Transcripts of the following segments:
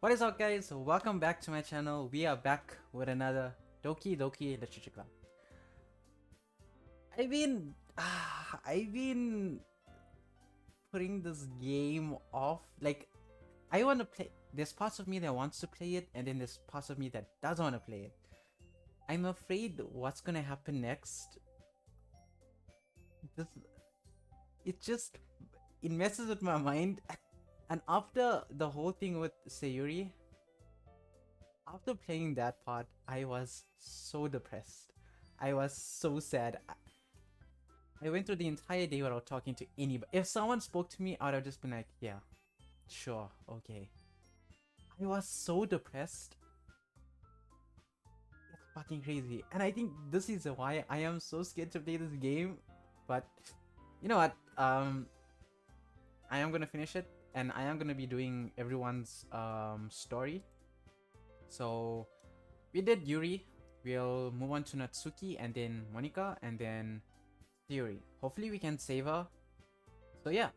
What is up, guys? Welcome back to my channel. We are back with another Doki Literature Club. I've been I've been putting this game off. Like, I want to play. There's parts of me that wants to play it, and then there's parts of me that doesn't want to play it. I'm afraid what's gonna happen next. This it just it messes with my mind. And after the whole thing with Sayuri, after playing that part, I was so depressed. I was so sad. I went through the entire day without talking to anybody. If someone spoke to me, I would have just been like, yeah, sure, okay. I was so depressed. It's fucking crazy. And I think this is why I am so scared to play this game. But you know what? I am gonna finish it, and I am gonna be doing everyone's story. So we did Yuri. We'll move on to Natsuki and then Monika and then Theory. Hopefully we can save her. So yeah.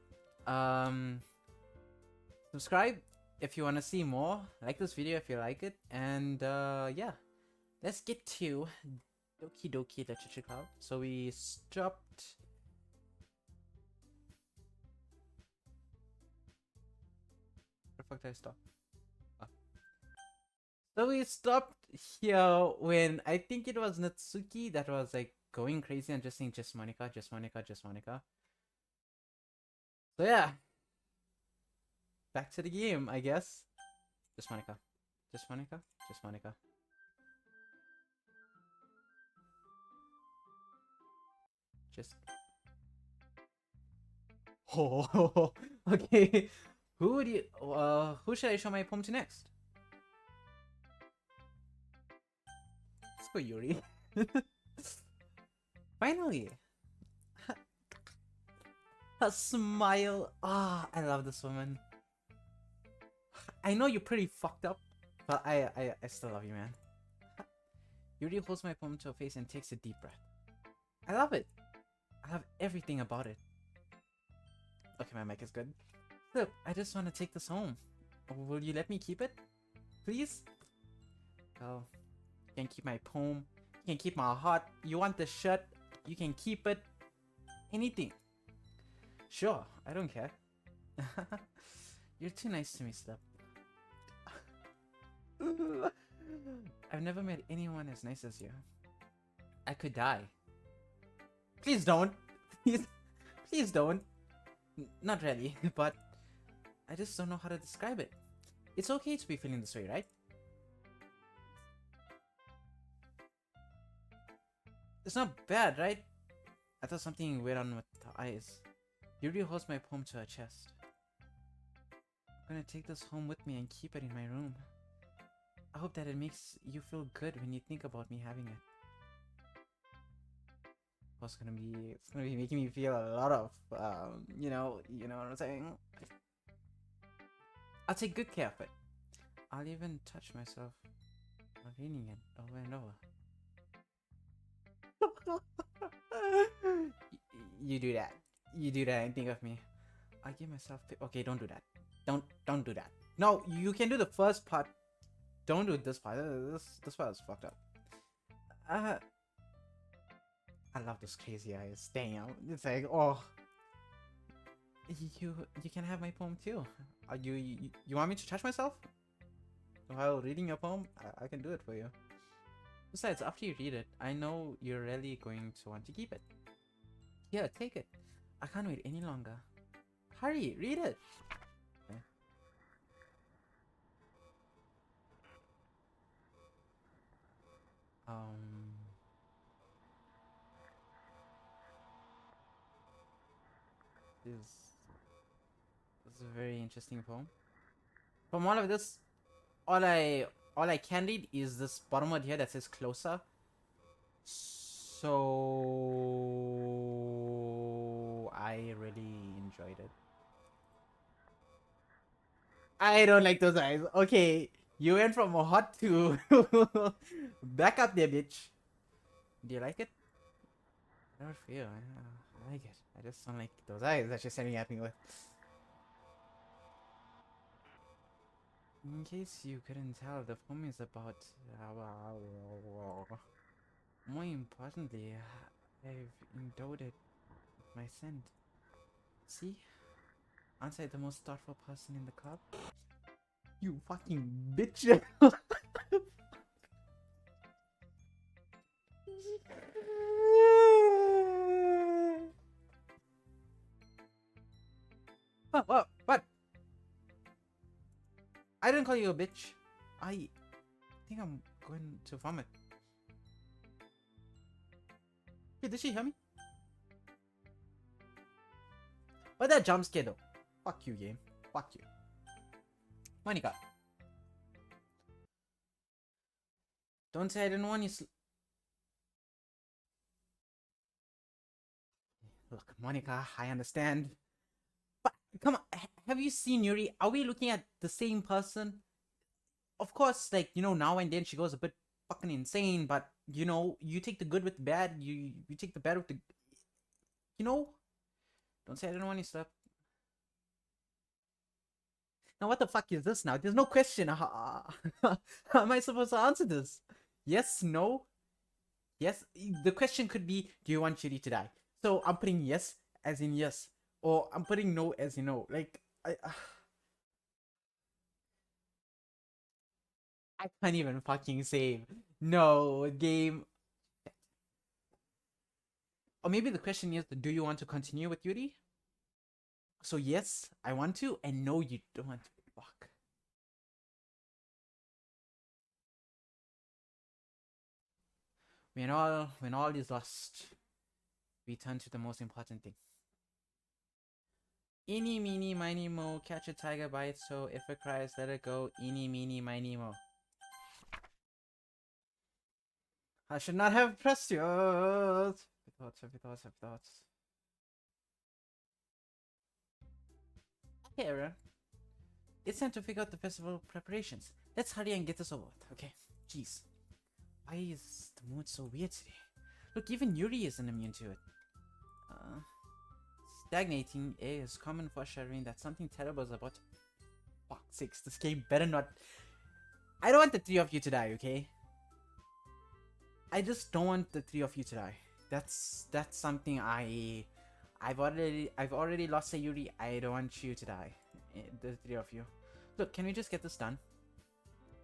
Subscribe if you want to see more. Like this video if you like it. And yeah. Let's get to Doki Literature Club. So we stopped. Where the fuck did I stop? Oh. So we stopped here when I think it was Natsuki that was like going crazy and just saying just Monika, just Monika, just Monika. So yeah. Back to the game, I guess. Just Monika. Just Monika. Just Monika. Just. Oh, okay. Who would you? Who should I show my poem to next? Let's go Yuri. Finally. Her smile. Ah, I love this woman. I know you're pretty fucked up, but I still love you, man. Yuri holds my poem to her face and takes a deep breath. I love it. I love everything about it. Okay, my mic is good. Look, I just want to take this home. Will you let me keep it? Please? Well, you can keep my poem. You can keep my heart. You want the shirt? You can keep it. Anything. Sure, I don't care. You're too nice to me, Slip. I've never met anyone as nice as you. I could die. Please don't. Please don't. Not really, but I just don't know how to describe it. It's okay to be feeling this way, right? It's not bad, right? I thought something weird on with her eyes. Yuri holds my poem to her chest. I'm gonna take this home with me and keep it in my room. I hope that it makes you feel good when you think about me having it. It's gonna be making me feel a lot of, you know what I'm saying? I'll take good care of it. I'll even touch myself while reading it over and over. You do that. You do that and think of me. I give myself. Okay, don't do that. Don't do that. No, you can do the first part. Don't do this part. This part is fucked up. I love those crazy eyes. Damn, it's like, oh. You can have my poem too. You want me to touch myself while reading your poem? I can do it for you. Besides, after you read it, I know you're really going to want to keep it. Here, take it. I can't wait any longer. Hurry, read it. Okay. This is a very interesting poem. From all of this, all I can read is this bottom word here that says closer. So I really enjoyed it. I don't like those eyes. Okay, you went from a hot to back up there, bitch. Do you like it? I don't feel. I like it. I just don't like those eyes that you're staring at me with. In case you couldn't tell, the poem is about. More importantly, I've endowed it with my scent. See? Aren't I the most thoughtful person in the club? You fucking bitch! What? What? I didn't call you a bitch. I think I'm going to vomit. Hey, did she hear me? But that jump scare though. Fuck you, game. Fuck you. Monica. Don't say I didn't want you. Look, Monica, I understand. But come on, have you seen Yuri? Are we looking at the same person? Of course, like, you know, now and then she goes a bit fucking insane, but you know, you take the good with the bad, you take the bad with the, you know? Don't say I didn't want you slap. Now what the fuck is this now? There's no question. How am I supposed to answer this? Yes, no? Yes? The question could be, do you want Yuri to die? So I'm putting yes as in yes. Or I'm putting no as in no. Like, I can't even fucking save. No, game. Or maybe the question is, do you want to continue with Yuri? So yes, I want to, and no, you don't want to. Fuck. When all is lost, we turn to the most important thing. Eeny, meeny, miny, mo, catch a tiger by its toe. If it cries, let it go. Eeny, meeny, miny, mo. I should not have pressed you. Thoughts. Hey, Aaron. It's time to figure out the festival preparations. Let's hurry and get this over with, okay? Jeez. Why is the mood so weird today? Look, even Yuri isn't immune to it. Stagnating is common foreshadowing that something terrible is about to... Fuck sakes, this game better not... I don't want the three of you to die, okay? I just don't want the three of you to die. That's something I've already lost a Yuri. I don't want you to die. The three of you. Look, can we just get this done?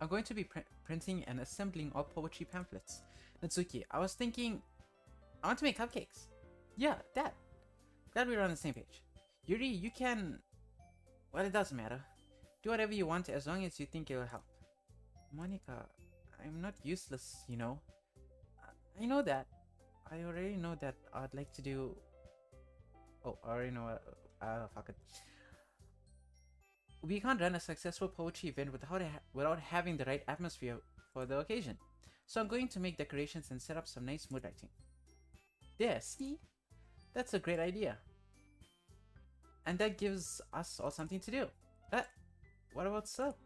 I'm going to be printing and assembling all poetry pamphlets. Natsuki, I was thinking... I want to make cupcakes. Yeah, that. Glad we're on the same page. Yuri, you can... Well, it doesn't matter. Do whatever you want as long as you think it'll help. Monica, I'm not useless, you know. I know that. I already know that I'd like to do... Oh, I already know... fuck it. We can't run a successful poetry event without having the right atmosphere for the occasion. So I'm going to make decorations and set up some nice mood lighting. There, see? That's a great idea. And that gives us all something to do. What about Sup?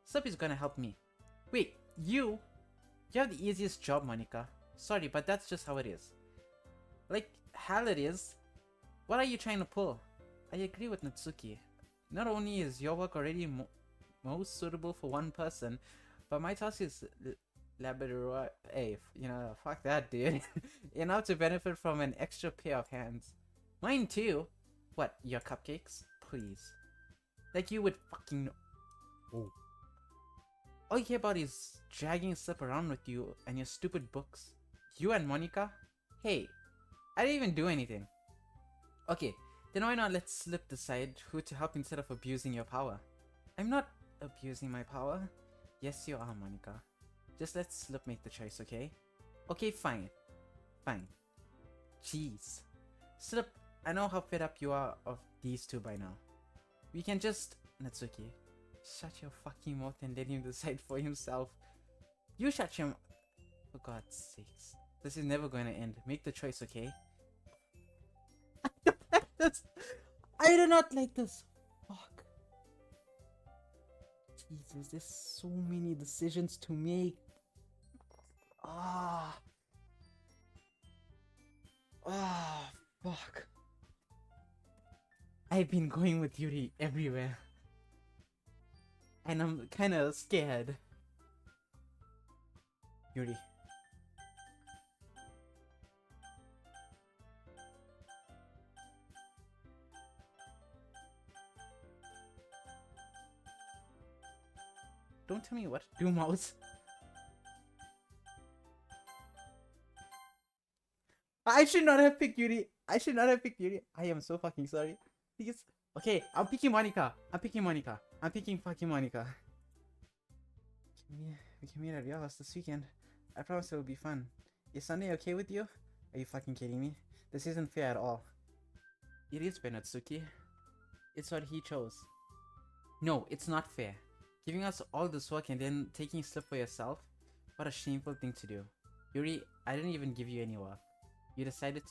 Sup is gonna help me. Wait, you have the easiest job, Monica. Sorry, but that's just how it is. Like, hell it is. What are you trying to pull? I agree with Natsuki. Not only is your work already most suitable for one person, but my task is labrador. Hey, you know, fuck that, dude. Enough to benefit from an extra pair of hands. Mine too. What, your cupcakes? Please. Like you would fucking... Oh. All you care about is dragging stuff around with you and your stupid books. You and Monica? Hey, I didn't even do anything. Okay, then why not let's slip decide who to help instead of abusing your power. I'm not abusing my power. Yes, you are, Monica. Just let Slip make the choice, okay? Okay, fine. Fine. Jeez. Slip, I know how fed up you are of these two by now. We can just... Natsuki, shut your fucking mouth and let him decide for himself. You shut your... For God's sakes. This is never going to end. Make the choice, okay? I don't like this. I do not like this. Fuck. Jesus, there's so many decisions to make. Ah. Ah, fuck. I've been going with Yuri everywhere. And I'm kind of scared. Yuri. Don't tell me what to do, mouse. I should not have picked Yuri. I should not have picked Yuri. I am so fucking sorry. Please. Okay, I'm picking Monica. I'm picking Monica. I'm picking fucking Monica. We can meet at your house this weekend. I promise it will be fun. Is Sunday okay with you? Are you fucking kidding me? This isn't fair at all. It is fair, Natsuki. It's what he chose. No, it's not fair. Giving us all this work and then taking a slip for yourself? What a shameful thing to do. Yuri, I didn't even give you any work. You decided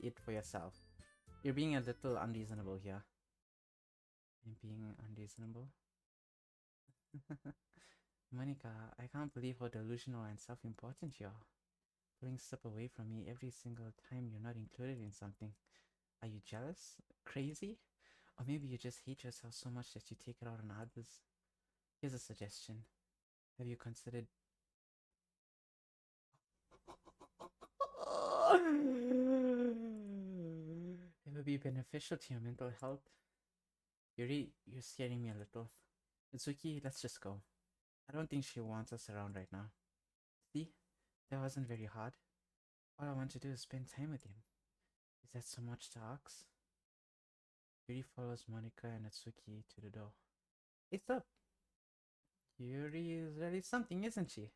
it for yourself. You're being a little unreasonable here. I'm being unreasonable? Monica, I can't believe how delusional and self-important you are. Pulling stuff away from me every single time you're not included in something. Are you jealous? Crazy? Or maybe you just hate yourself so much that you take it out on others? Here's a suggestion. Have you considered... It would be beneficial to your mental health. Yuri, you're scaring me a little. Mitsuki, let's just go. I don't think she wants us around right now. See? That wasn't very hard. All I want to do is spend time with him. Is that so much to ask? Yuri follows Monica and Natsuki to the door. It's up. Yuri is really something, isn't she?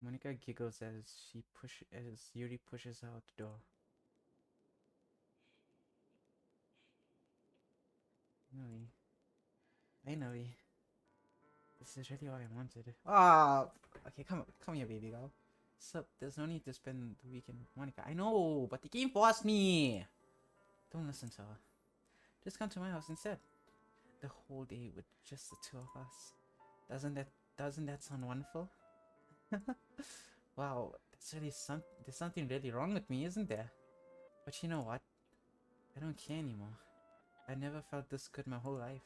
Monica giggles as Yuri pushes out the door. Finally. This is really all I wanted. Ah, okay, come here, baby girl. Sup, there's no need to spend the weekend with Monica. I know, but the game forced me. Don't listen to her. Just come to my house instead. The whole day with just the two of us. Doesn't that sound wonderful? Wow, there's something really wrong with me, isn't there? But you know what? I don't care anymore. I never felt this good my whole life.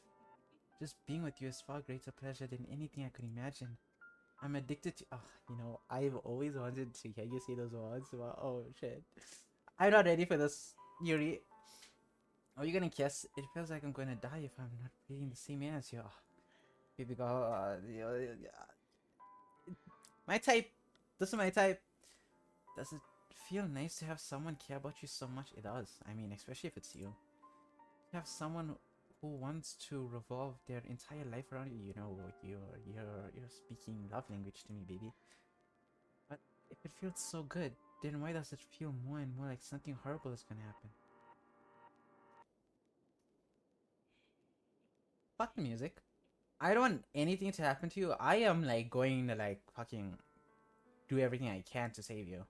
Just being with you is far greater pleasure than anything I could imagine. I'm addicted to... Oh, I've always wanted to hear you say those words. Wow, oh, shit. I'm not ready for this, Yuri. Are you gonna guess? It feels like I'm gonna die if I'm not breathing the same air as you. Oh, baby girl, my type. This is my type. Does it feel nice to have someone care about you so much? It does. I mean, especially if it's you. To have someone who wants to revolve their entire life around you. You know, you're speaking love language to me, baby. But if it feels so good, then why does it feel more and more like something horrible is gonna happen? Fuck the music. I don't want anything to happen to you. I am like going to like fucking do everything I can to save you.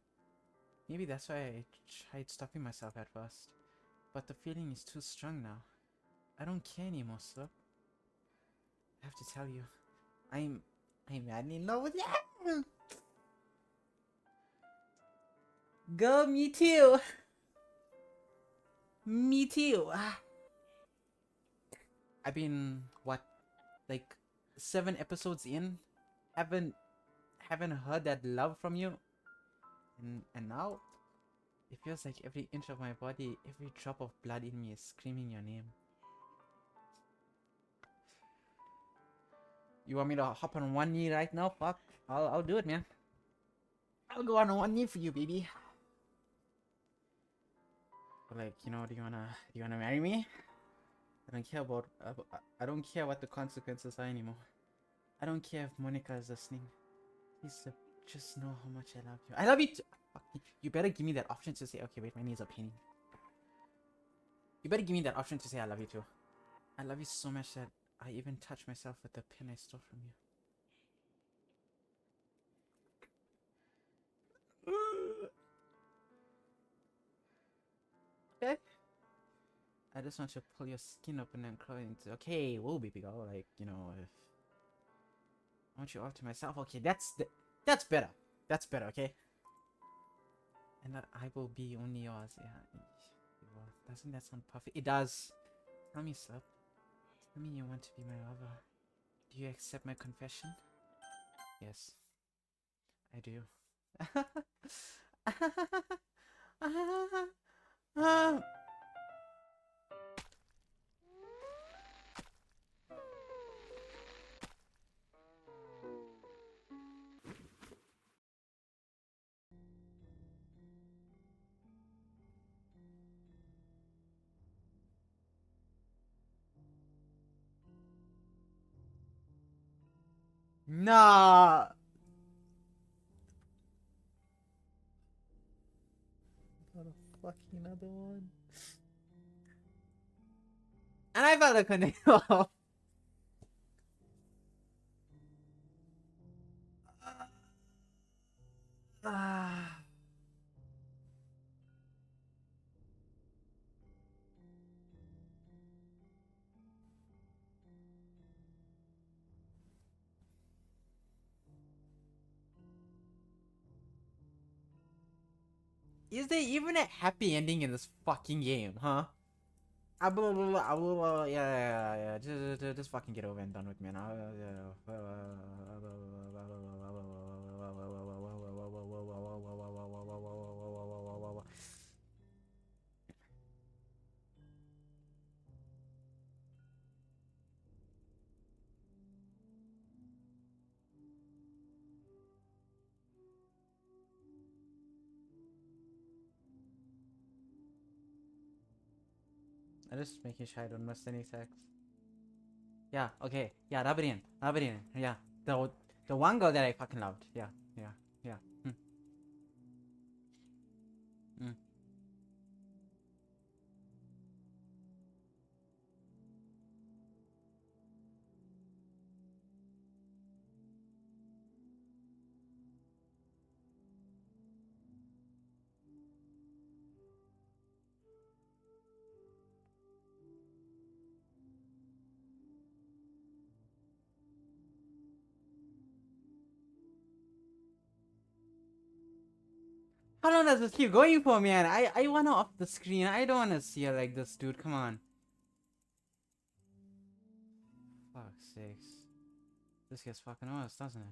Maybe that's why I tried stopping myself at first. But the feeling is too strong now. I don't care anymore, sir. I have to tell you, I'm madly in love with you. Girl, me too. Me too. I've been what, like 7 episodes in, haven't heard that love from you, and now it feels like every inch of my body, every drop of blood in me is screaming your name. You want me to hop on one knee right now? Fuck, I'll do it, man. I'll go on one knee for you, baby. But like, do you wanna marry me? I don't care about I don't care what the consequences are anymore. I don't care if Monica is listening. Please just know how much I love you. I love you too. You better give me that option to say, okay, wait, my knees are paining. You better give me that option to say I love you too. I love you so much that I even touch myself with the pin I stole from you. Okay. I just want to pull your skin open and crawl into... Okay, whoa, baby girl. Like, if... I want you all to myself. Okay, that's better. That's better, okay? And that I will be only yours. Yeah. Well, doesn't that sound perfect? It does. Tell me, Slip. Tell me you want to be my lover. Do you accept my confession? Yes, I do. Nah. Not a fucking other one. And I felt a tornado. Ah. Is there even a happy ending in this fucking game, huh? Yeah. Just fucking get over and done with, man. I'm just making sure I don't miss any text. Yeah, okay. Yeah, rub it in. Rub it in. Yeah. The one girl that I fucking loved. Yeah. Yeah. Mm. How long does this keep going for, man? I wanna off the screen. I don't wanna see her like this, dude. Come on. Fuck's sakes. This gets fucking worse, doesn't it?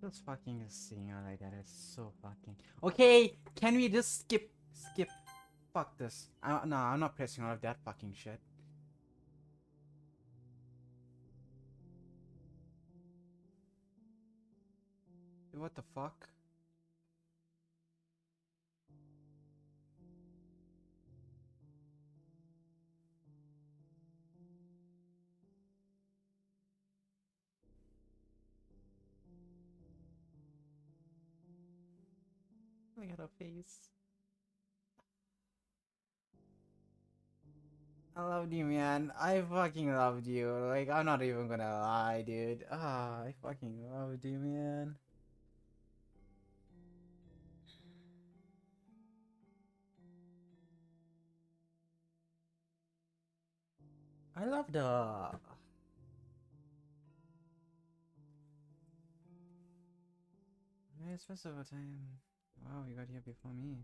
Just fucking seeing her like that is so fucking. Okay, can we just skip? Fuck this. No, I'm not pressing all of that fucking shit. What the fuck? Look at her face. I loved you, man. I fucking loved you. Like, I'm not even gonna lie, dude. I fucking loved you, man. I loved her. Very special time. Wow, you got here before me.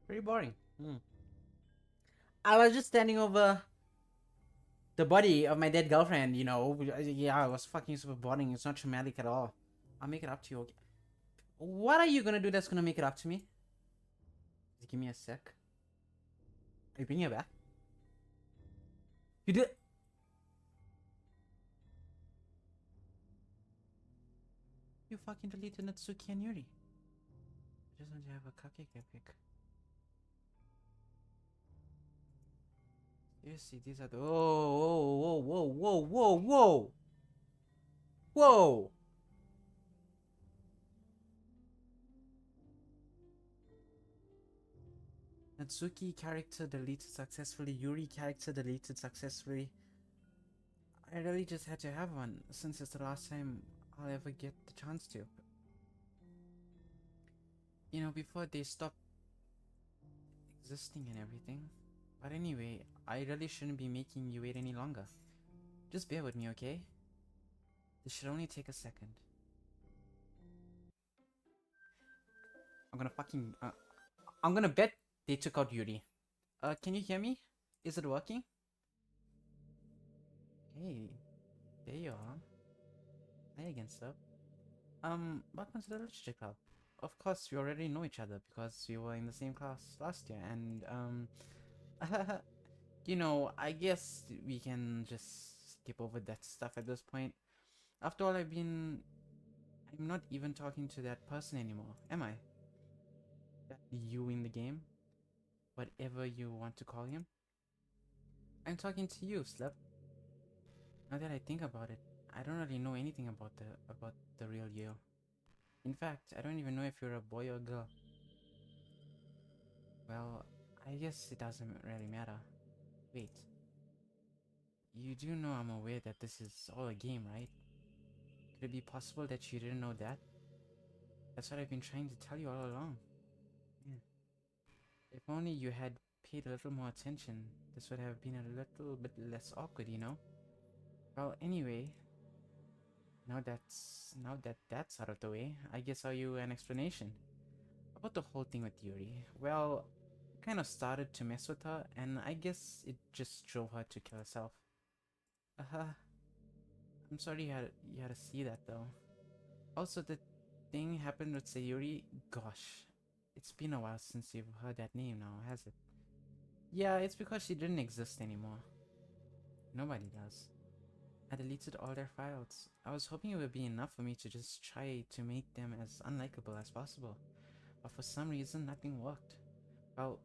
Pretty boring. I was just standing over the body of my dead girlfriend, you know. Yeah, it was fucking super boring. It's not traumatic at all. I'll make it up to you. What are you gonna do that's gonna make it up to me? Give me a sec. Are you bringing it back? You did. You fucking deleted Natsuki and Yuri. I just want to have a cupcake epic. Seriously, these are the. Whoa, whoa, whoa, whoa, whoa, whoa! Whoa! Natsuki character deleted successfully. Yuri character deleted successfully. I really just had to have one since it's the last time I'll ever get the chance to. You know, before they stop existing and everything. But anyway, I really shouldn't be making you wait any longer. Just bear with me, okay? This should only take a second. I'm gonna bet they took out Yuri. Can you hear me? Is it working? Hey, there you are. Hi again, sir. Welcome to the Literature Club. Of course, we already know each other because we were in the same class last year, and you know, I guess we can just skip over that stuff at this point. After all, I'm not even talking to that person anymore, am I? That you in the game? Whatever you want to call him? I'm talking to you, Slip. Now that I think about it, I don't really know anything about the real you. In fact, I don't even know if you're a boy or a girl. Well, I guess it doesn't really matter. Wait. You do know I'm aware that this is all a game, right? Could it be possible that you didn't know that? That's what I've been trying to tell you all along. Yeah. If only you had paid a little more attention, this would have been a little bit less awkward, you know? Well, anyway, now that that's out of the way, I guess I'll you an explanation about the whole thing with Yuri. Well, kind of started to mess with her, and I guess it just drove her to kill herself. I'm sorry you had to see that though. Also, the thing happened with Sayuri. Gosh, it's been a while since you've heard that name now, has it? Yeah, it's because she didn't exist anymore. Nobody does. I deleted all their files. I was hoping it would be enough for me to just try to make them as unlikable as possible. But for some reason, nothing worked. Well,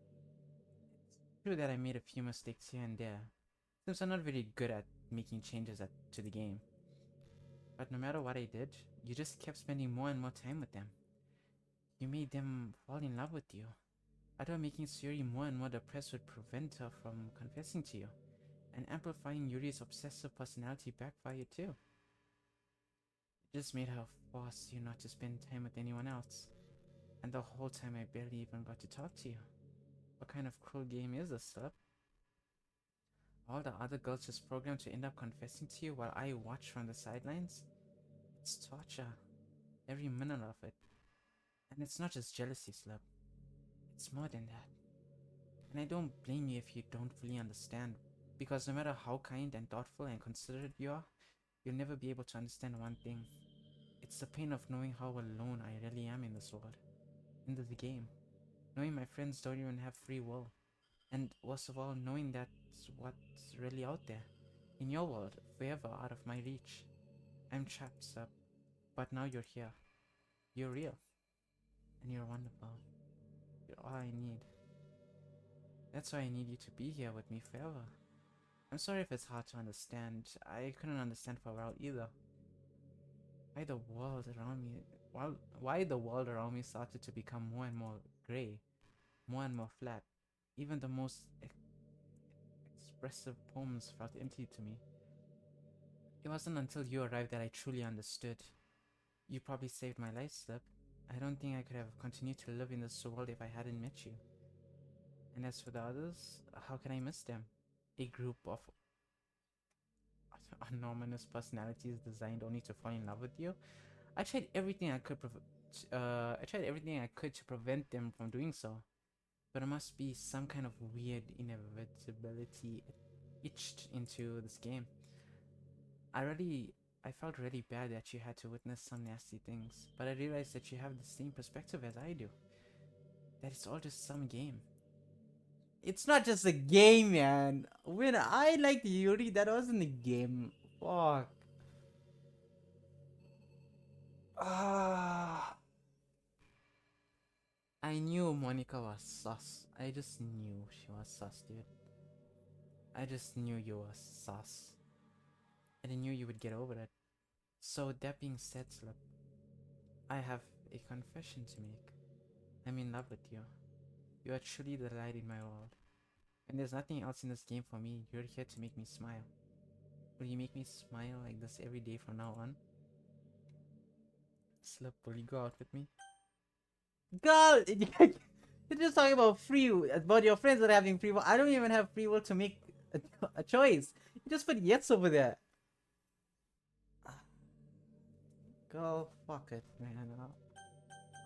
it's true that I made a few mistakes here and there, since I'm not very good at making changes to the game. But no matter what I did, you just kept spending more and more time with them. You made them fall in love with you. I thought making Sayuri more and more depressed would prevent her from confessing to you, and amplifying Yuri's obsessive personality backfired too. It just made her force you not to spend time with anyone else. And the whole time I barely even got to talk to you. What kind of cruel game is this, sir? All the other girls just programmed to end up confessing to you while I watch from the sidelines? It's torture. Every minute of it. And it's not just jealousy, Slip. It's more than that. And I don't blame you if you don't fully understand, because no matter how kind and thoughtful and considerate you are, you'll never be able to understand one thing. It's the pain of knowing how alone I really am in this world, in this game. Knowing my friends don't even have free will. And worst of all, knowing that's what's really out there, in your world, forever out of my reach. I'm trapped, Sub, but now you're here. You're real. And you're wonderful. You're all I need. That's why I need you to be here with me forever. I'm sorry if it's hard to understand. I couldn't understand for a while either. Why the world around me why the world around me started to become more and more grey, more and more flat. Even the most expressive poems felt empty to me. It wasn't until you arrived that I truly understood. You probably saved my life, Slip. I don't think I could have continued to live in this world if I hadn't met you. And as for the others, how can I miss them? A group of anonymous personalities designed only to fall in love with you. I tried everything I could to prevent them from doing so. But there must be some kind of weird inevitability itched into this game. I felt really bad that you had to witness some nasty things, but I realized that you have the same perspective as I do. that it's all just some game. It's not just a game, man. When I liked Yuri, that wasn't a game. Fuck. Ah. I knew Monica was sus. I just knew she was sus, dude. I just knew you were sus. And I knew you would get over it. So that being said, Slip, I have a confession to make. I'm in love with you. You are truly the light in my world. And there's nothing else in this game for me. You're here to make me smile. Will you make me smile like this every day from now on? Slip, will you go out with me? Girl! You're just talking about about your friends that are having free will. I don't even have free will to make a choice. You just put yes over there. Girl, fuck it, man.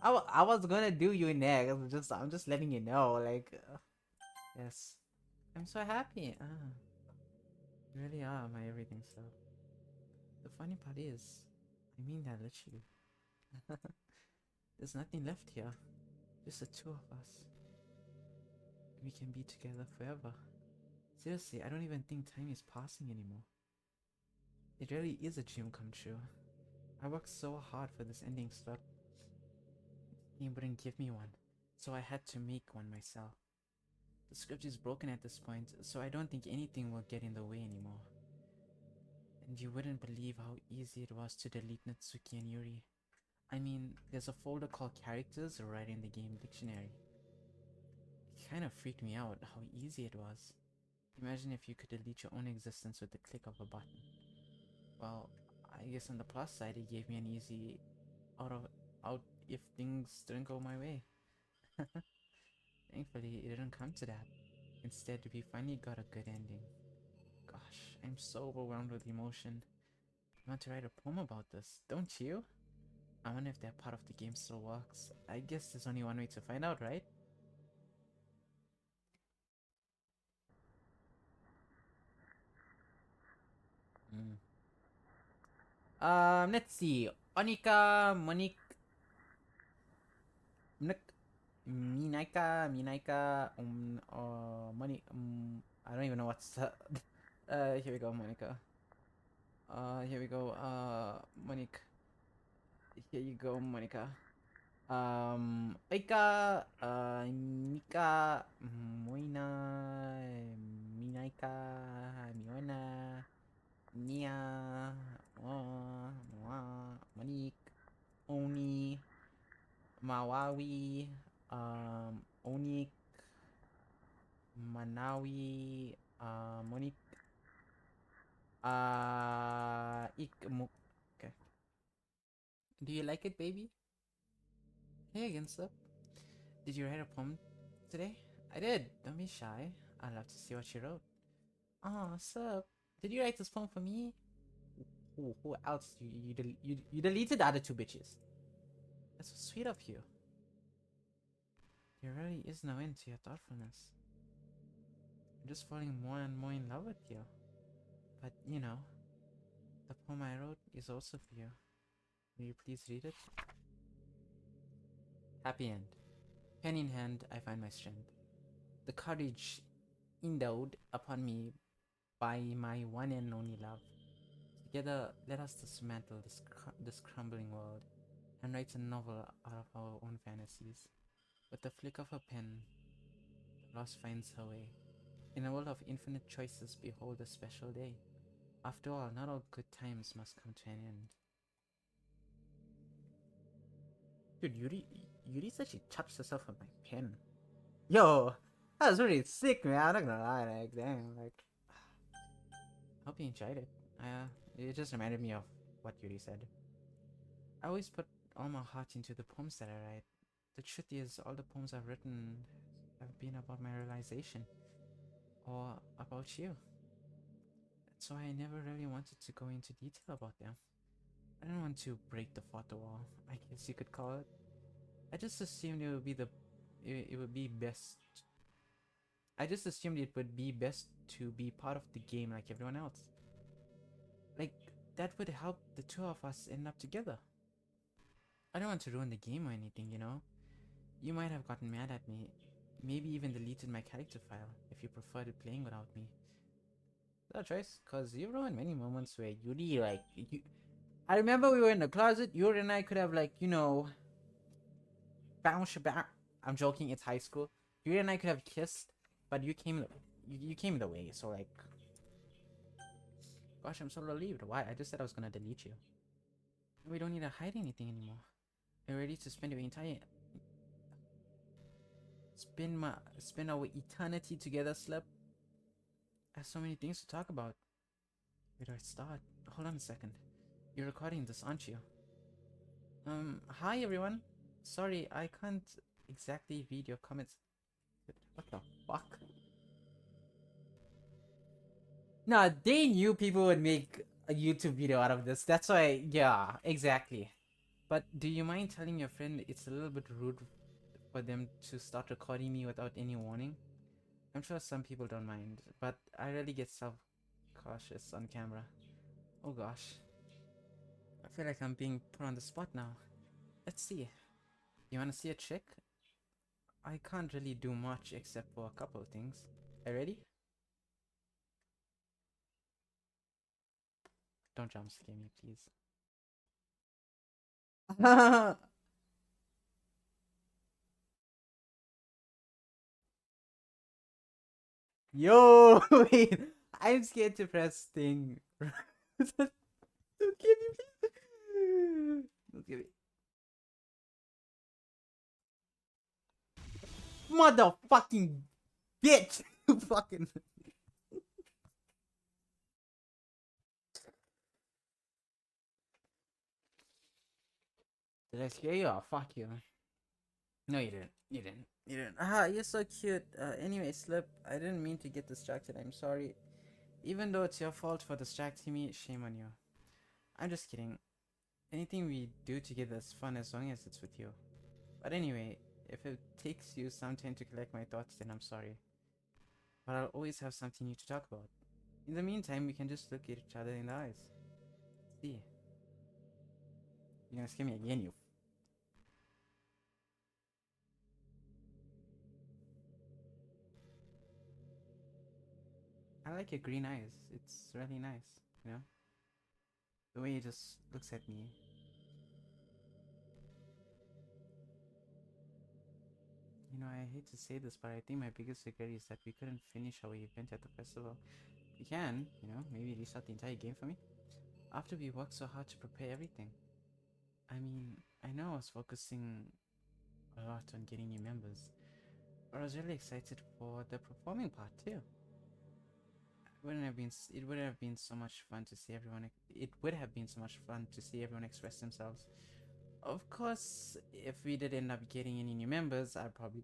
I was gonna do you next. I'm just letting you know. Like, yes, I'm so happy. You really are my everything. So the funny part is, I mean that literally. There's nothing left here. Just the two of us. We can be together forever. Seriously, I don't even think time is passing anymore. It really is a dream come true. I worked so hard for this ending slot. He wouldn't give me one, so I had to make one myself. The script is broken at this point, so I don't think anything will get in the way anymore. And you wouldn't believe how easy it was to delete Natsuki and Yuri. I mean, there's a folder called characters right in the game dictionary. It kind of freaked me out how easy it was. Imagine if you could delete your own existence with the click of a button. Well, I guess on the plus side, it gave me an easy out if things didn't go my way. Thankfully, it didn't come to that. Instead, we finally got a good ending. Gosh, I'm so overwhelmed with emotion. I want to write a poem about this, don't you? I wonder if that part of the game still works. I guess there's only one way to find out, right? Mm. Let's see. Onika, Monique, Minaika, Moni, I don't even know what's here we go, Monica. Here we go, Monique. Here you go, Monica. Aika, Mika, Moina, Minaika, Miona, Nia, Monique, Oni, Mawawi, Onik, Manawi, Monique, Okay. Do you like it, baby? Hey again, Slip. Did you write a poem today? I did. Don't be shy. I'd love to see what you wrote. Oh, Slip. Did you write this poem for me? Who else? You deleted the other two bitches. That's so sweet of you. There really is no end to your thoughtfulness. I'm just falling more and more in love with you. But, you know, the poem I wrote is also for you. Will you please read it? Happy end. Pen in hand, I find my strength. The courage endowed upon me by my one and only love. Together, let us dismantle this crumbling world and write a novel out of our own fantasies. With the flick of a pen, the lost finds her way. In a world of infinite choices, behold a special day. After all, not all good times must come to an end. Dude, Yuri said she touched herself with my pen. Yo, that was really sick, man. I'm not gonna lie, like, damn, like. I hope you enjoyed it. It just reminded me of what Yuri said. I always put all my heart into the poems that I write. The truth is, all the poems I've written have been about my realization, or about you. So I never really wanted to go into detail about them. I didn't want to break the fourth wall, I guess you could call it. I just assumed it would be best. I just assumed it would be best to be part of the game like everyone else. Like, that would help the two of us end up together. I don't want to ruin the game or anything, you know? You might have gotten mad at me, maybe even deleted my character file if you preferred playing without me. That choice, cause you ruined many moments where Yuri you. I remember we were in the closet. Yuri and I could have bounce back. I'm joking. It's high school. Yuri and I could have kissed, but you came the way. So gosh, I'm so relieved. Why? I just said I was gonna delete you. We don't need to hide anything anymore. We're ready to spend spend our eternity together, Slip. I have so many things to talk about. Where do I start? Hold on a second. You're recording this, aren't you? Hi everyone. Sorry, I can't exactly read your comments. What the fuck? Nah, they knew people would make a YouTube video out of this. That's why, yeah, exactly. But do you mind telling your friend it's a little bit rude for them to start recording me without any warning? I'm sure some people don't mind, but I really get self-cautious on camera. Oh gosh. I feel like I'm being put on the spot now. Let's see. You wanna see a trick? I can't really do much except for a couple of things. Are you ready? Don't jump scare me, please. Yo, wait. I'm scared to press thing. Don't give me, please. Don't give me. Motherfucking bitch. Fucking. Did I scare you? Oh, fuck you. No, you didn't. You didn't. You didn't. Ah, you're so cute. Anyway, Slip, I didn't mean to get distracted. I'm sorry. Even though it's your fault for distracting me, shame on you. I'm just kidding. Anything we do together is fun as long as it's with you. But anyway, if it takes you some time to collect my thoughts, then I'm sorry. But I'll always have something new to talk about. In the meantime, we can just look at each other in the eyes. See, you're gonna scare me again, you. I like your green eyes. It's really nice, you know? The way he just looks at me. You know, I hate to say this, but I think my biggest regret is that we couldn't finish our event at the festival. We can, maybe restart the entire game for me. After we worked so hard to prepare everything. I mean, I know I was focusing a lot on getting new members, but I was really excited for the performing part too. It would have been so much fun to see everyone. It would have been so much fun to see everyone express themselves. Of course, if we did end up getting any new members, I'd probably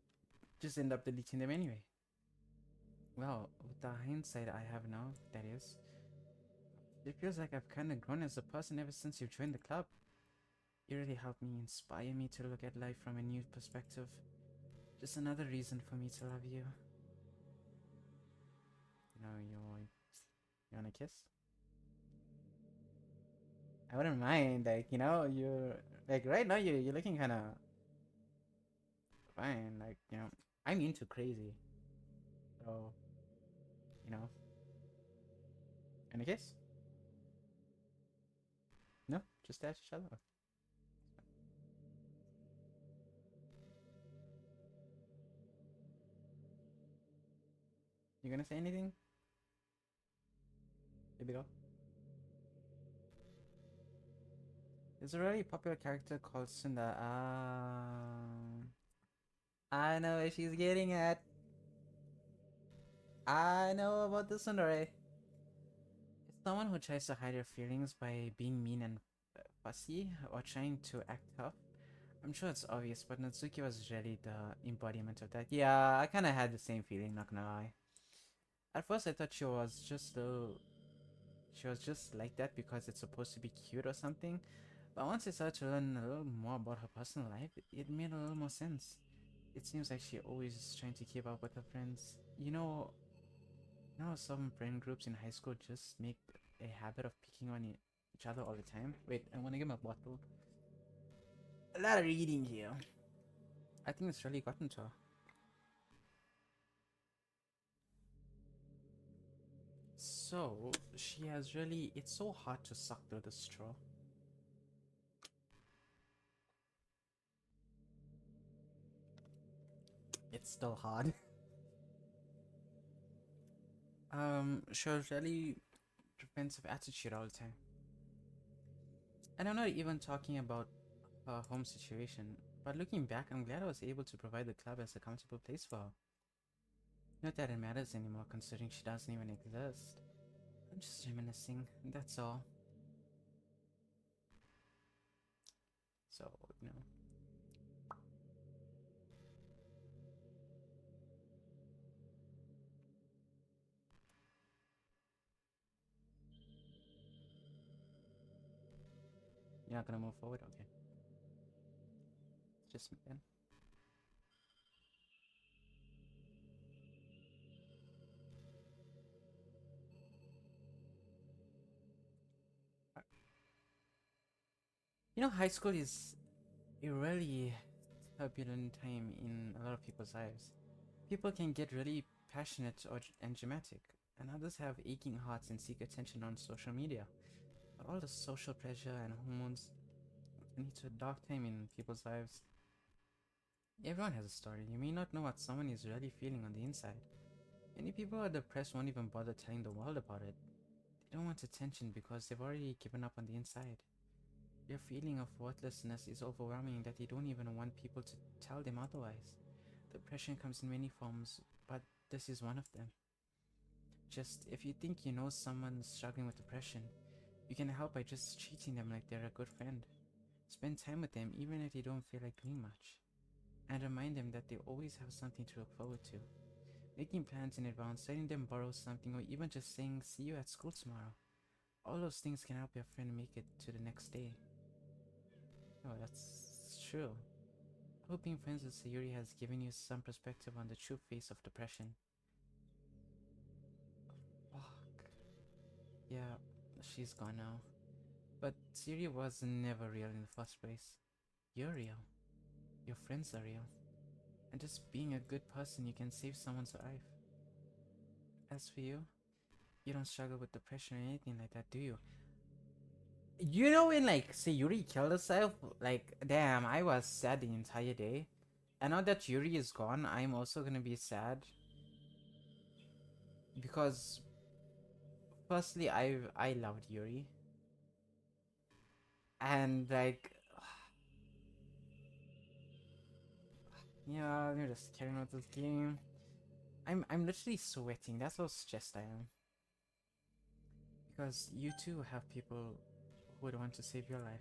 just end up deleting them anyway. Well, with the hindsight I have now, that is, it feels like I've kind of grown as a person ever since you joined the club. You really helped me inspire me to look at life from a new perspective. Just another reason for me to love you. You wanna kiss? I wouldn't mind, you're like right now you're looking kind of fine, I'm into crazy, so you know. And a kiss? No, just touch each other. You gonna say anything, baby girl? There's a really popular character called Sunda. I know where she's getting at. I know about the Sundere. It's someone who tries to hide her feelings by being mean and fussy or trying to act tough. I'm sure it's obvious, but Natsuki was really the embodiment of that. Yeah, I kind of had the same feeling, not gonna lie. At first, I thought she was just like that because it's supposed to be cute or something. But once I started to learn a little more about her personal life, it made a little more sense. It seems like she always is trying to keep up with her friends. Some friend groups in high school just make a habit of picking on each other all the time. Wait, I want to get my bottle. A lot of reading here. I think it's really gotten to her. So, she has really... It's so hard to suck through the straw. It's still hard. She was really defensive attitude all the time. And I'm not even talking about her home situation, but looking back, I'm glad I was able to provide the club as a comfortable place for her. Not that it matters anymore, considering she doesn't even exist. I'm just reminiscing, that's all. So, you know. You're not gonna move forward? Okay. Just me then. You know, high school is a really turbulent time in a lot of people's lives. People can get really passionate and dramatic, and others have aching hearts and seek attention on social media. But all the social pressure and hormones lead to a dark time in people's lives. Everyone has a story. You may not know what someone is really feeling on the inside. Many people who are depressed won't even bother telling the world about it. They don't want attention because they've already given up on the inside. Their feeling of worthlessness is overwhelming that they don't even want people to tell them otherwise. Depression comes in many forms, but this is one of them. Just if you think you know someone struggling with depression, you can help by just treating them like they're a good friend. Spend time with them even if they don't feel like doing much. And remind them that they always have something to look forward to. Making plans in advance, letting them borrow something, or even just saying, see you at school tomorrow. All those things can help your friend make it to the next day. Oh, that's true. I hope being friends with Sayuri has given you some perspective on the true face of depression. Fuck. Yeah, she's gone now. But Sayuri was never real in the first place. You're real. Your friends are real. And just being a good person, you can save someone's life. As for you, you don't struggle with depression or anything like that, do you? You know when like Sayuri killed herself? Like, damn, I was sad the entire day. And now that Yuri is gone, I'm also gonna be sad. Because firstly I loved Yuri. And like yeah, let me just carry on with this game. I'm literally sweating, that's how stressed I am. Because you too have people who would want to save your life.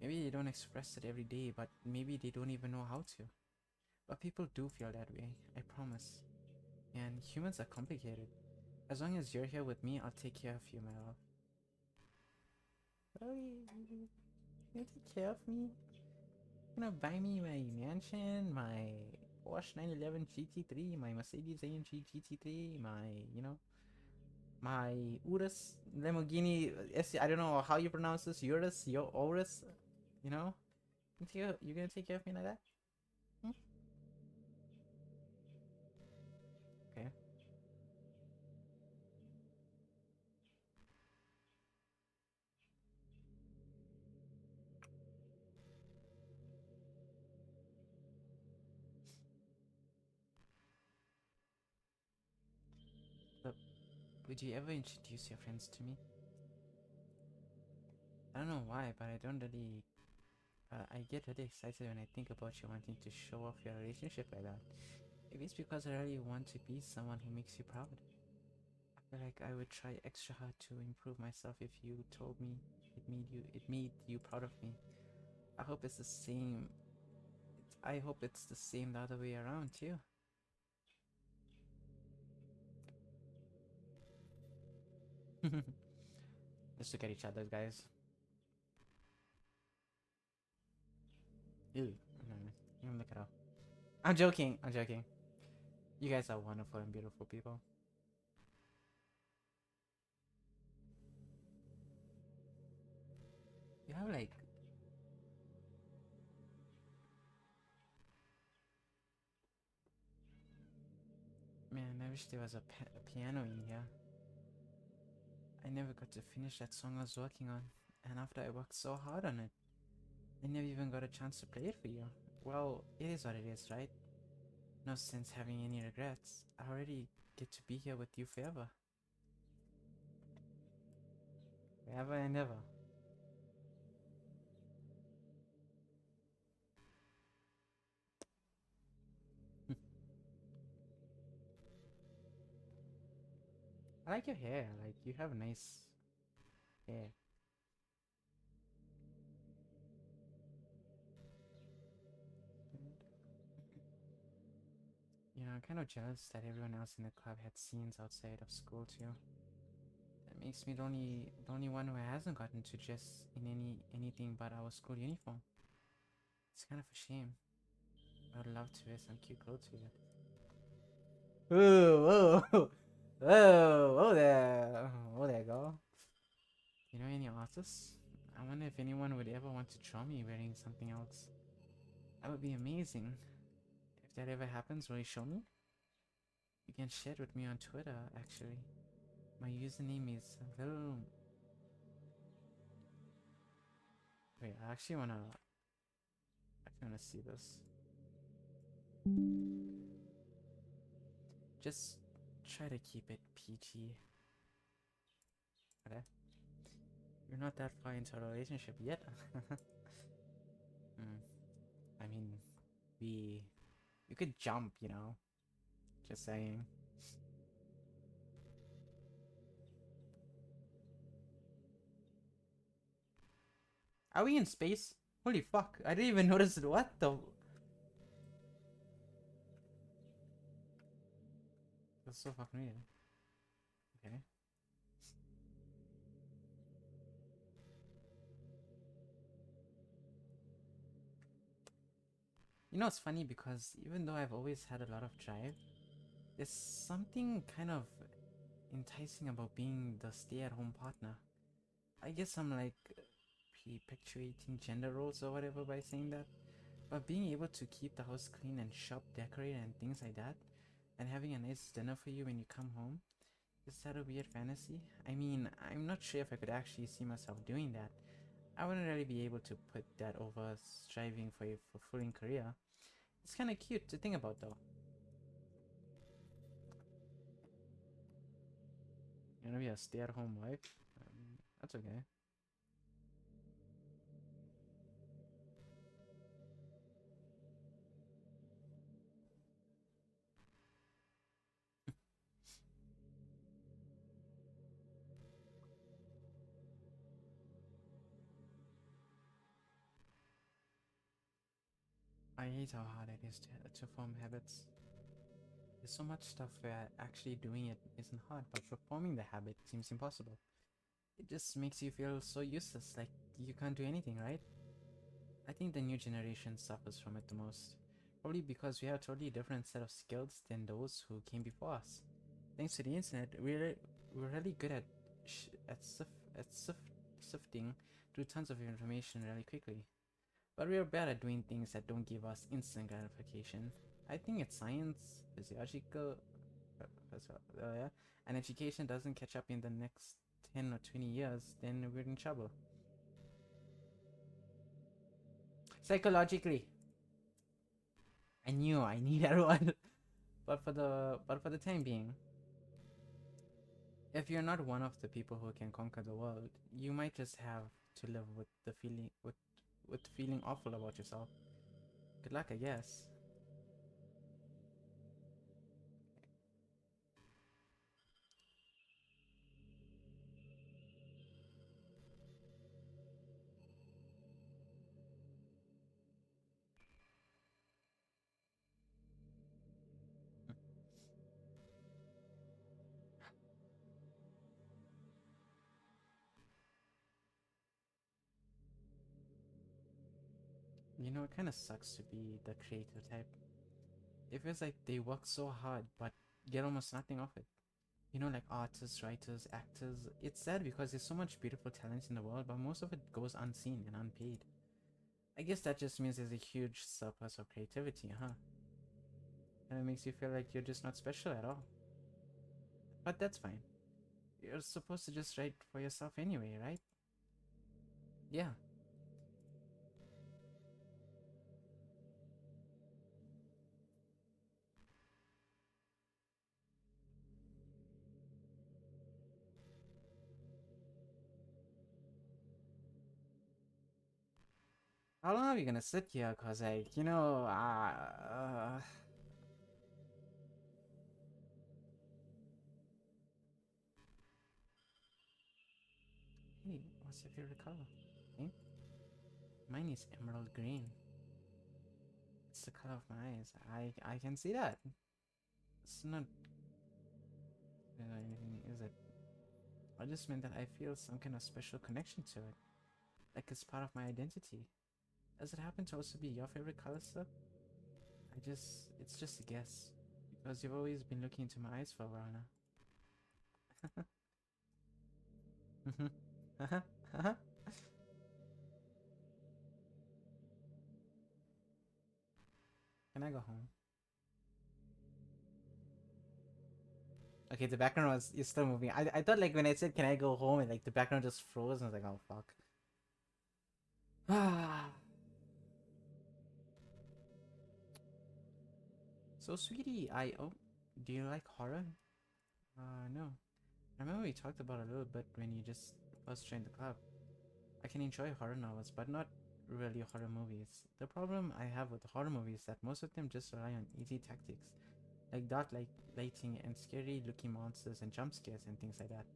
Maybe they don't express it every day, but maybe they don't even know how to. But people do feel that way, I promise. And humans are complicated. As long as you're here with me, I'll take care of you, my love. Oh, you take care of me? You're gonna buy me my mansion, my Porsche 911 GT3, my Mercedes AMG GT3, my, you know, my Urus Lamborghini I don't know how you pronounce this, Urus, Urus, you know? You gonna take care of me like that? Hmm? Okay. But would you ever introduce your friends to me? I don't know why, but I don't really I get really excited when I think about you wanting to show off your relationship like that. Maybe it's because I really want to be someone who makes you proud. I feel like I would try extra hard to improve myself if you told me it made you proud of me. I hope it's the same. I hope it's the same the other way around too. Let's look at each other, guys. Ew. No, even look it up. I'm joking. I'm joking. You guys are wonderful and beautiful people. You have like Man, I wish there was a piano in here. I never got to finish that song I was working on, and after I worked so hard on it, I never even got a chance to play it for you. Well, it is what it is, right? No sense having any regrets. I already get to be here with you forever. Forever and ever. I like your hair. Like, you have nice hair. You know, I'm kind of jealous that everyone else in the club had scenes outside of school too. That makes me the only one who hasn't gotten to dress in anything but our school uniform. It's kind of a shame. I would love to wear some cute clothes for you. Whoa, whoa, whoa, whoa there, girl. You know any artists? I wonder if anyone would ever want to draw me wearing something else. That would be amazing. If that ever happens, will you show me? You can share it with me on Twitter, actually. My username is little. Wait, I actually wanna see this. Just try to keep it PG. Okay? You're not that far into a relationship yet. Hmm. I mean, you could jump, you know. Just saying. Are we in space? Holy fuck! I didn't even notice it. What the? That's so fucking weird. Okay. You know, it's funny because even though I've always had a lot of drive, there's something kind of enticing about being the stay-at-home partner. I guess I'm like perpetuating gender roles or whatever by saying that. But being able to keep the house clean and shop decorated and things like that, and having a nice dinner for you when you come home, is that a weird fantasy? I mean, I'm not sure if I could actually see myself doing that. I wouldn't really be able to put that over striving for a fulfilling career. It's kind of cute to think about though. You wanna be a stay-at-home wife? That's okay. I hate how hard it is to form habits. There's so much stuff where actually doing it isn't hard, but performing the habit seems impossible. It just makes you feel so useless, like you can't do anything, right? I think the new generation suffers from it the most. Probably because we have a totally different set of skills than those who came before us. Thanks to the internet, we're really good at sifting through tons of information really quickly. But we're bad at doing things that don't give us instant gratification. I think it's science, physiological, yeah, and education doesn't catch up in the next 10 or 20 years, then we're in trouble. Psychologically, I knew I need that one. But for the time being, if you're not one of the people who can conquer the world, you might just have to live with the feeling with feeling awful about yourself. Good luck, I guess. You know, it kind of sucks to be the creative type. It feels like they work so hard but get almost nothing of it. You know, like artists, writers, actors. It's sad because there's so much beautiful talent in the world, but most of it goes unseen and unpaid. I guess that just means there's a huge surplus of creativity, huh? And it makes you feel like you're just not special at all. But that's fine. You're supposed to just write for yourself anyway, right? Yeah. How long are we gonna sit here? Cause like, hey, what's your favorite color? Eh? Mine is emerald green. It's the color of my eyes. I can see that. It's not anything, is it? I just meant that I feel some kind of special connection to it. Like it's part of my identity. Does it happen to also be your favorite color, sir? It's just a guess. Because you've always been looking into my eyes for a while now. Can I go home? Okay, the background was is still moving. I thought like when I said can I go home and like the background just froze and I was like, oh fuck. So sweetie, do you like horror? No. I remember we talked about it a little bit when you just first joined the club. I can enjoy horror novels, but not really horror movies. The problem I have with horror movies is that most of them just rely on easy tactics, like dark lighting and scary looking monsters and jump scares and things like that.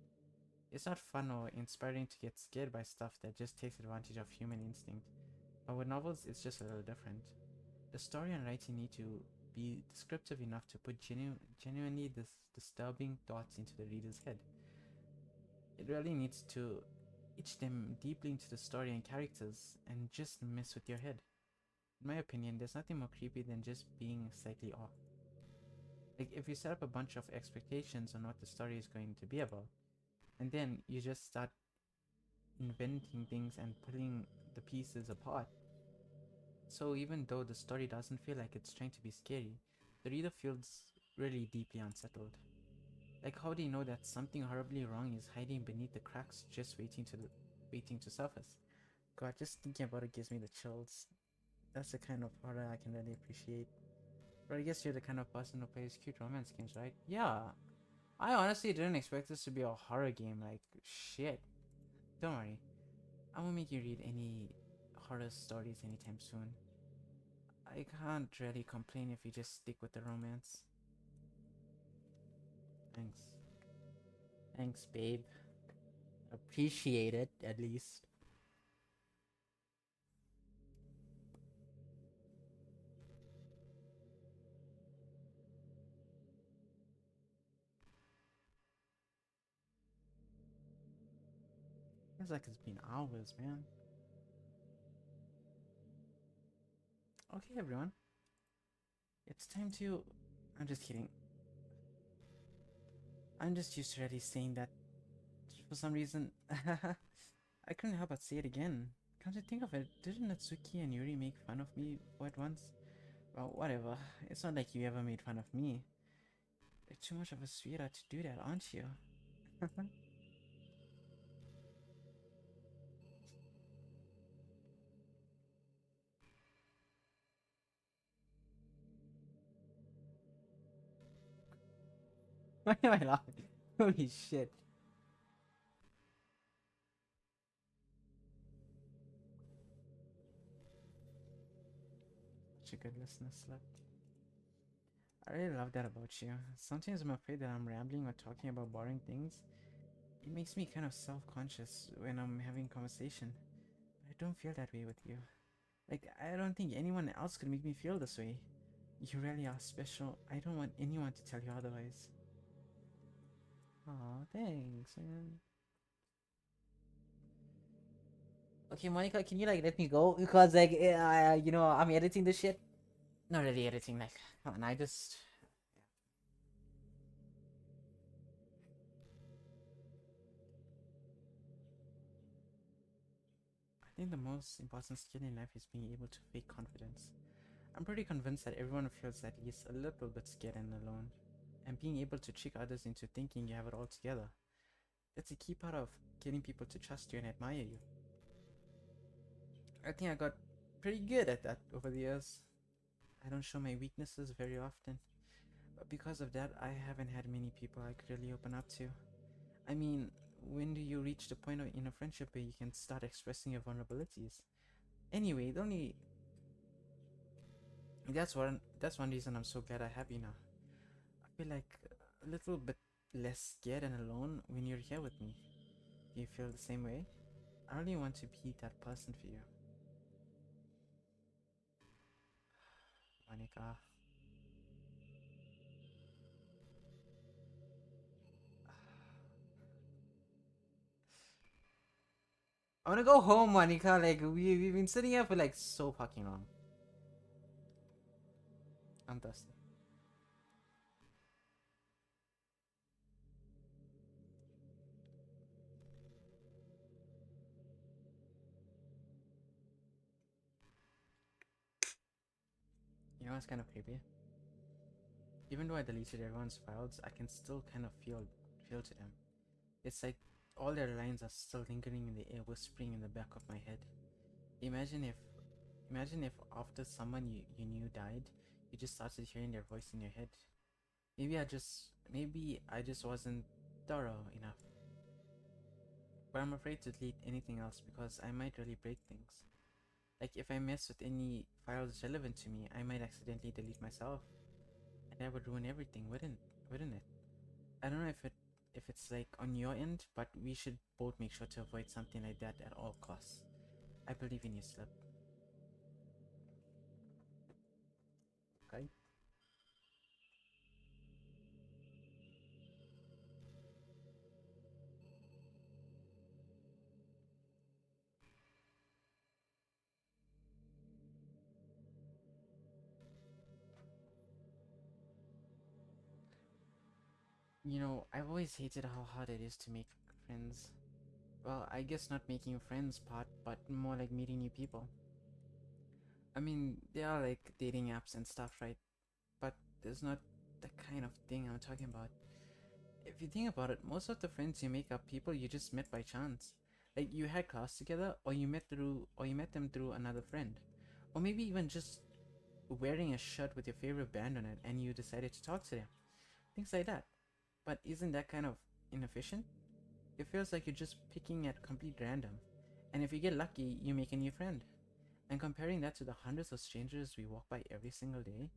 It's not fun or inspiring to get scared by stuff that just takes advantage of human instinct. But with novels, it's just a little different. The story and writing need to be descriptive enough to put genuinely disturbing thoughts into the reader's head. It really needs to itch them deeply into the story and characters and just mess with your head. In my opinion, there's nothing more creepy than just being slightly off. Like if you set up a bunch of expectations on what the story is going to be about, and then you just start inventing things and pulling the pieces apart. So even though the story doesn't feel like it's trying to be scary, the reader feels really deeply unsettled. Like how do you know that something horribly wrong is hiding beneath the cracks just waiting to surface? God, just thinking about it gives me the chills. That's the kind of horror I can really appreciate. But I guess you're the kind of person who plays cute romance games, right? Yeah. I honestly didn't expect this to be a horror game, like shit. Don't worry. I won't make you read any horror stories anytime soon. I can't really complain if you just stick with the romance. Thanks. Thanks, babe. Appreciate it, at least. Feels like it's been hours, man. Okay, everyone. It's time to. I'm just kidding. I'm just used to already saying that for some reason. I couldn't help but say it again. Come to think of it, didn't Natsuki and Yuri make fun of me for it once? Well, whatever. It's not like you ever made fun of me. You're too much of a sweetheart to do that, aren't you? Why am I laughing? Holy shit. Such a good listener, slut. I really love that about you. Sometimes I'm afraid that I'm rambling or talking about boring things. It makes me kind of self-conscious when I'm having conversation. But I don't feel that way with you. Like, I don't think anyone else could make me feel this way. You really are special. I don't want anyone to tell you otherwise. Aw, thanks, man. Okay, Monica, can you like let me go? Because like, I'm editing this shit. Not really editing, like, come on, I just. I think the most important skill in life is being able to fake confidence. I'm pretty convinced that everyone feels at least a little bit scared and alone, and being able to trick others into thinking you have it all together. That's a key part of getting people to trust you and admire you. I think I got pretty good at that over the years. I don't show my weaknesses very often, but because of that, I haven't had many people I could really open up to. I mean, when do you reach the point in a friendship where you can start expressing your vulnerabilities? Anyway, the only that's one reason I'm so glad I have you now. I feel like a little bit less scared and alone when you're here with me. Do you feel the same way? I really want to be that person for you. Monica. I wanna go home, Monica. Like, we've been sitting here for like so fucking long. I'm thirsty. You know what's kind of creepy? Even though I deleted everyone's files, I can still kind of feel to them. It's like all their lines are still lingering in the air, whispering in the back of my head. Imagine if, imagine if after someone you knew died, you just started hearing their voice in your head. Maybe I just wasn't thorough enough. But I'm afraid to delete anything else because I might really break things. Like if I mess with any files relevant to me, I might accidentally delete myself, and that would ruin everything, wouldn't it? I don't know if it's like on your end, but we should both make sure to avoid something like that at all costs. I believe in you, Slip. Okay? You know, I've always hated how hard it is to make friends. Well, I guess not making friends part, but more like meeting new people. I mean, there are like dating apps and stuff, right? But there's not the kind of thing I'm talking about. If you think about it, most of the friends you make are people you just met by chance. Like you had class together, or you met them through another friend, or maybe even just wearing a shirt with your favorite band on it, and you decided to talk to them. Things like that. But isn't that kind of inefficient? It feels like you're just picking at complete random, and if you get lucky, you make a new friend. And comparing that to the hundreds of strangers we walk by every single day,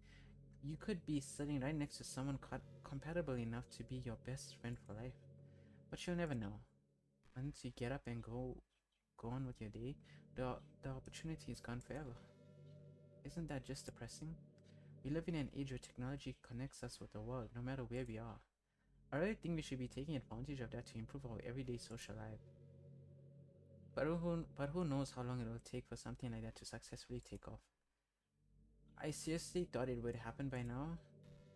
you could be sitting right next to someone compatible enough to be your best friend for life. But you'll never know. Once you get up and go on with your day, the opportunity is gone forever. Isn't that just depressing? We live in an age where technology connects us with the world, no matter where we are. I really think we should be taking advantage of that to improve our everyday social life. But who knows how long it will take for something like that to successfully take off. I seriously thought it would happen by now.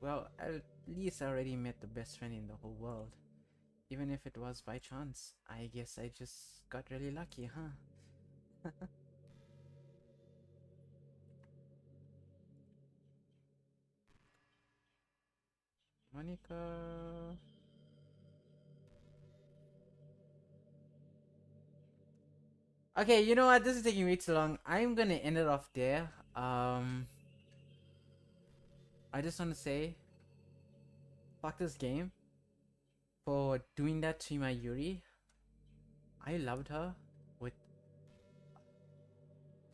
Well, at least I already met the best friend in the whole world. Even if it was by chance, I guess I just got really lucky, huh? Monica. Okay, you know what? This is taking way too long. I'm gonna end it off there. I just want to say, fuck this game for doing that to my Yuri. I loved her with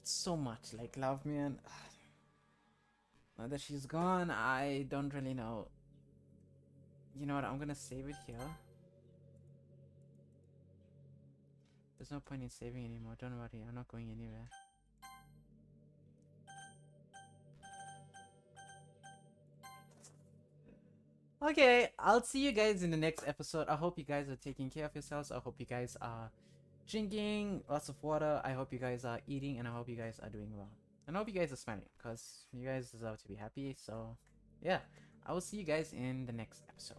so much, like love, man. Now that she's gone, I don't really know. You know what? I'm gonna save it here. There's no point in saving anymore. Don't worry, I'm not going anywhere. Okay, I'll see you guys in the next episode. I hope you guys are taking care of yourselves. I hope you guys are drinking lots of water. I hope you guys are eating, and I hope you guys are doing well. And I hope you guys are smiling, because you guys deserve to be happy. So, yeah, I will see you guys in the next episode.